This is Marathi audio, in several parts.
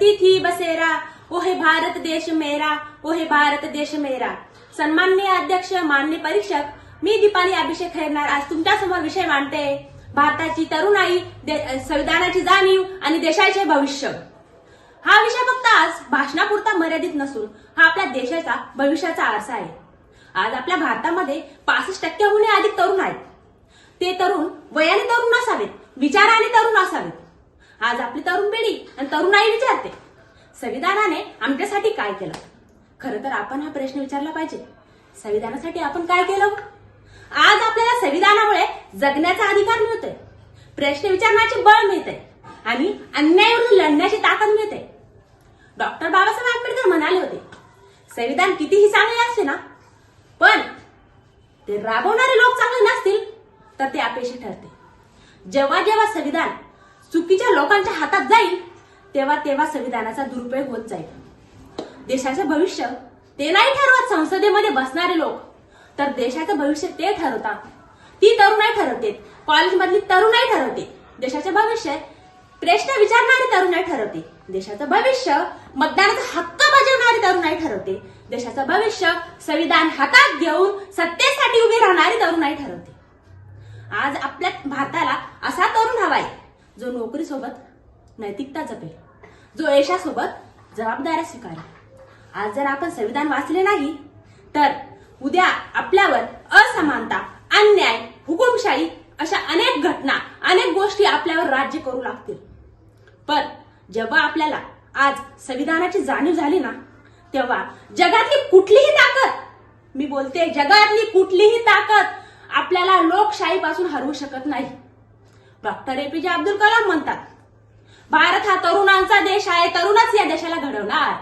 करती थी बसेरा, ओ है भारत देश मेरा, ओ है भारत देश मेरा। सन्माननीय अध्यक्ष, माननीय परीक्षक, मी दीपाली अभिषेक खैरनार आज तुमच्या समोर विषय मांडते, भारताची तरुणाई, संविधानाची जाणीव आणि देशाचे भविष्य। हा विषय फक्त आज भाषणापुरता मर्यादित नसून हा आपल्या देशाचा भविष्याचा आरसा आहे। आज आपल्या भारतामध्ये 65%हून अधिक तरुण आहेत। ते तरुण वयाने तरुण नसावेत, विचाराने तरुण असावेत। आज आपली तरुण पिढी आणि तरुणाई विचारते, संविधानाने आमच्यासाठी काय केलं? खरं तर आपण हा प्रश्न विचारला पाहिजे, संविधानासाठी आपण काय केलं? आज आपल्याला संविधानामुळे जगण्याचा अधिकार मिळतोय, प्रश्न विचारण्याचे बळ मिळते आणि अन्यायाविरुद्ध लढण्याची ताकद मिळते। डॉक्टर बाबासाहेब आंबेडकर म्हणाले होते, संविधान कितीही चांगले असते ना, पण ते राबवणारे लोक चांगले नसतील तर ते अपयशी ठरते। जेव्हा जेव्हा संविधान चुकीच्या लोकांच्या हातात जाईल तेव्हा तेव्हा संविधानाचा दुरुपयोग होत जाईल। देशाचे भविष्य ते नाही ठरवत संसदेमध्ये बसणारे लोक, तर देशाचं भविष्य ते ठरवतात, ती तरुणाई ठरवते, कॉलेजमधली तरुणाई ठरवते। देशाचे भविष्य प्रश्न विचारणारी तरुणाई ठरवते, देशाचं भविष्य मतदानाचा हक्क बजावणारी तरुणाई ठरवते, देशाचं भविष्य संविधान हातात घेऊन सत्तेसाठी उभी राहणारी तरुणाई ठरवते। आज आपल्या भारताला असा तरुण हवाय जो नोकरीसोबत नैतिकता जपेल, जो यशासोबत जबाबदाऱ्या स्वीकारेल। आज जर आपण संविधान वाचले नाही तर उद्या आपल्यावर असमानता, अन्याय, हुकुमशाही अशा अनेक घटना, अनेक गोष्टी आपल्यावर राज्य करू लागतील। पण जेव्हा आपल्याला आज संविधानाची जाणीव झाली ना, तेव्हा जगातली कुठलीही ताकद, मी बोलते जगातली कुठलीही ताकद आपल्याला लोकशाहीपासून हरवू शकत नाही। डॉक्टर APJ अब्दुल कलाम म्हणतात, भारत हा तरुणांचा देश आहे, तरुणच या देशाला घडवणार।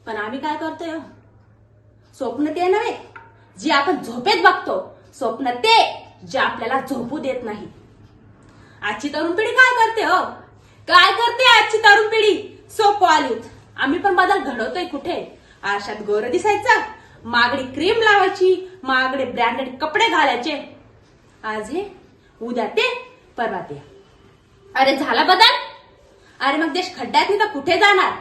पण आम्ही काय करतोय? स्वप्न ते नव्हे जे आपण झोपेत बघतो, स्वप्न ते जे आपल्याला झोपू देत नाही। आजची तरुण पिढी काय करते हो? काय करते आजची तरुण पिढी? सो कॉल युथ, आम्ही पण बदल घडवतोय कुठे? आरशात गोरं दिसायचं, मागडी क्रीम लावायची, मागडे ब्रँडेड कपडे घालायचे। आज हे, उद्या ते, परवा ते। अरे झाला बदल? अरे मग देश खड्ड्यात नाही तर कुठे जाणार?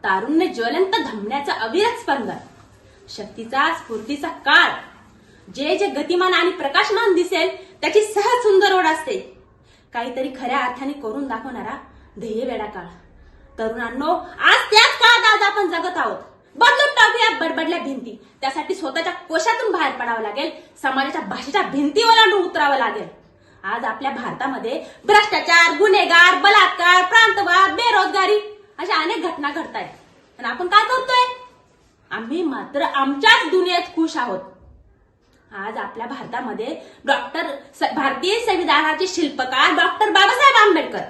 तारुण्य ज्वलंत धमण्याचा अविरत स्पंदन, शक्तीचा स्फूर्तीचा काळ, जे जे गतिमान आणि प्रकाशमान दिसेल त्याची सहज सुंदर ओढ असते। काहीतरी खऱ्या अर्थाने करून दाखवणारा ध्येय वेडा काळ। तरुणांनो, आज त्याच काळात आज आपण जगत आहोत। बदलून टाकूया बडबडल्या भिंती, त्यासाठी स्वतःच्या कोशातून बाहेर पडावं लागेल, समाजाच्या भाषेच्या भिंती ओलांडून उतरावं लागेल। आज आपल्या भारतामध्ये भ्रष्टाचार, गुन्हेगार, बलात्कार, प्रांतवाद, बेरोजगारी अशा अनेक घटना घडतायत, आणि आपण काय करतोय? आम्ही मात्र आमच्याच दुनियेत खुश आहोत। आज आपल्या भारतामध्ये भारतीय संविधानाचे शिल्पकार डॉक्टर बाबासाहेब आंबेडकर,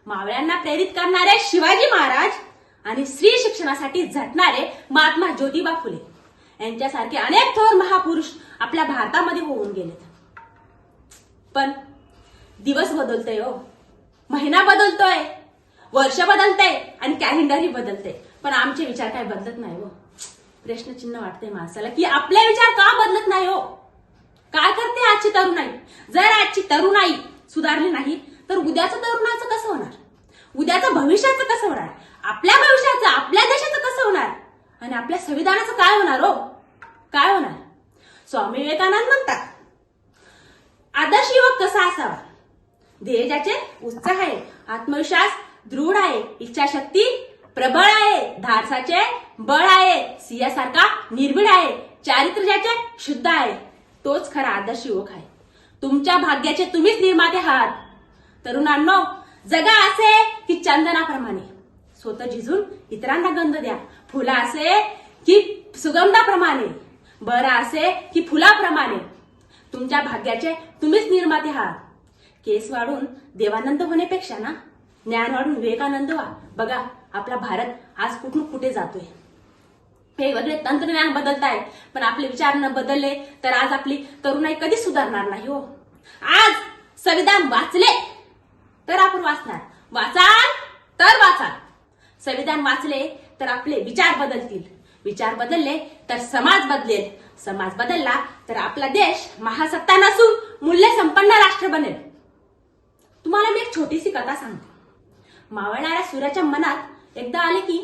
मावळ्यांना प्रेरित करणारे शिवाजी महाराज आणि स्त्री शिक्षणासाठी झटणारे महात्मा ज्योतिबा फुले यांच्यासारखे अनेक थोर महापुरुष आपल्या भारतामध्ये होऊन गेलेत। पण दिवस बदलतोय हो, महिना बदलतोय, वर्ष बदलतंय आणि कॅलेंडरही बदलते, पण आमचे विचार काय बदलत नाही हो। प्रश्नचिन्ह वाटते माणसाला की आपले विचार का बदलत नाही हो? काय करते आजची तरुणाई? जर आजची तरुणाई सुधारली नाही तर उद्याचं तरुणाचं कसं होणार? उद्याचं भविष्याचं कसं होणार? आपल्या भविष्याचं, आपल्या देशाचं कसं होणार? आणि आपल्या संविधानाचं काय होणार हो? काय होणार? स्वामी विवेकानंद म्हणतात, आदर्श युवक कसा असावा? ध्येय ज्याचे उच्च आहे, आत्मविश्वास दृढ आहे, इच्छाशक्ती प्रबळ आहे, धाडसाचे बळ आहे, सिंहासारखा निर्भीड आहे, चारित्र्य ज्याचे शुद्ध आहे, तोच खरा आदर्श युवक आहे। तुमच्या भाग्याचे तुम्हीच निर्माते आहात। तरुणांनो, जगा असे की चंदनाप्रमाणे, स्वतः झिजून इतरांना गंध द्या। फुला असे की सुगंधाप्रमाणे, बहरा असे की फुलाप्रमाणे, तुमच्या भाग्याचे तुम्हीच निर्माते आहात। केस वाढून देवानंद होण्यापेक्षा ना, ज्ञान वाढून विवेकानंद व्हा। बघा आपला भारत आज कुठून कुठे जातोय। वेगवेगळे तंत्रज्ञान बदलत आहे, पण आपले विचार न बदलले तर आज आपली तरुणाई कधी सुधारणार नाही हो। आज संविधान वाचले तर आपण वाचणार, वाचाल तर वाचाल। संविधान वाचले तर आपले विचार बदलतील, विचार बदलले तर समाज बदलेल, समाज बदलला तर आपला देश महासत्ता नसून मूल्य संपन्न राष्ट्र बनेल। तुम्हाला मी एक छोटीशी कथा सांगते। मावळणाऱ्या सूर्याच्या मनात एकदा आले की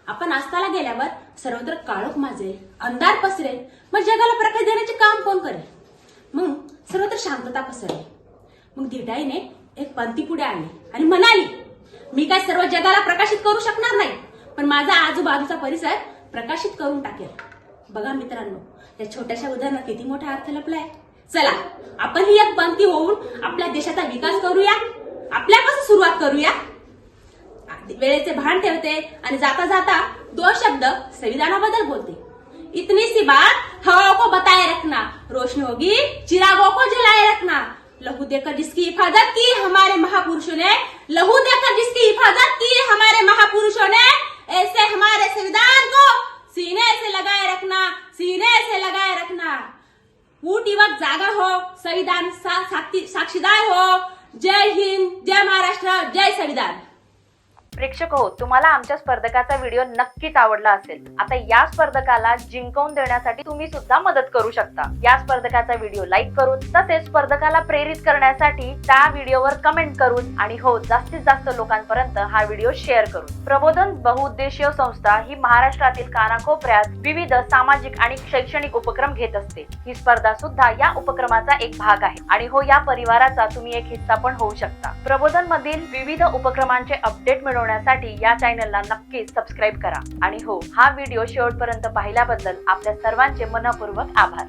आपण अस्ताला गेल्यावर सर्वत्र काळोख माजेल, अंधार पसरेल, मग जगाला प्रकाश देण्याचे काम कोण करेल? मग सर्वत्र शांतता पसरेल. मग धिटाईने एक पंथी पुढे आली आणि म्हणाली, मी काय सर्व जगाला प्रकाशित करू शकणार नाही, पण माझा आजूबाजूचा परिसर प्रकाशित करून टाकेल. बघा मित्रांनो, या छोट्याशा उदाहरणात किती मोठा अर्थ लपलाय. चला आपण ही एक पंथी होऊन आपल्या देशाचा विकास करूया. आपल्यापासून सुरुवात करूया. वेळेचे भान ठेवते आणि जाता जाता 2 शब्द संविधानाबद्दल बोलते. इतनी सी बात हवाओं को बताए रखना, रोशनी होगी चिरागों को जलाए रखना. लहू देकर जिसकी हिफाजत की हमारे महापुरुषों ने, लहू देकर जिसकी हिफाजत की हमारे महापुरुषों ने, ऐसे हमारे संविधान को सीने से लगाए रखना, सीने से लगाए रखना. ऊट युवक जागा हो, संविधान साक्षीदार हो. जय हिंद, जय महाराष्ट्र, जय संविधान. प्रेक्षक हो, तुम्हाला आमच्या स्पर्धकाचा व्हिडिओ नक्कीच आवडला असेल. आता या स्पर्धकाला जिंकवून देण्यासाठी तुम्ही सुद्धा मदत करू शकता. या स्पर्धकाचा व्हिडिओ लाईक करून, तसेच स्पर्धकाला प्रेरित करण्यासाठी त्या व्हिडिओवर कमेंट करून आणि हो जास्तीत जास्त लोकांपर्यंत हा व्हिडिओ शेअर करून. प्रबोधन बहुउद्देशीय संस्था ही महाराष्ट्रातील कानाकोपऱ्यात विविध सामाजिक आणि शैक्षणिक उपक्रम घेत असते. ही स्पर्धा सुद्धा या उपक्रमाचा एक भाग आहे आणि हो या परिवाराचा तुम्ही एक हिस्सा पण होऊ शकता. प्रबोधन मधील विविध उपक्रमांचे अपडेट मिळवण्यासाठी या चॅनलला नक्कीच सबस्क्राईब करा. आणि हो, हा व्हिडिओ शेवटपर्यंत पाहिल्याबद्दल आपल्या सर्वांचे मनपूर्वक आभार.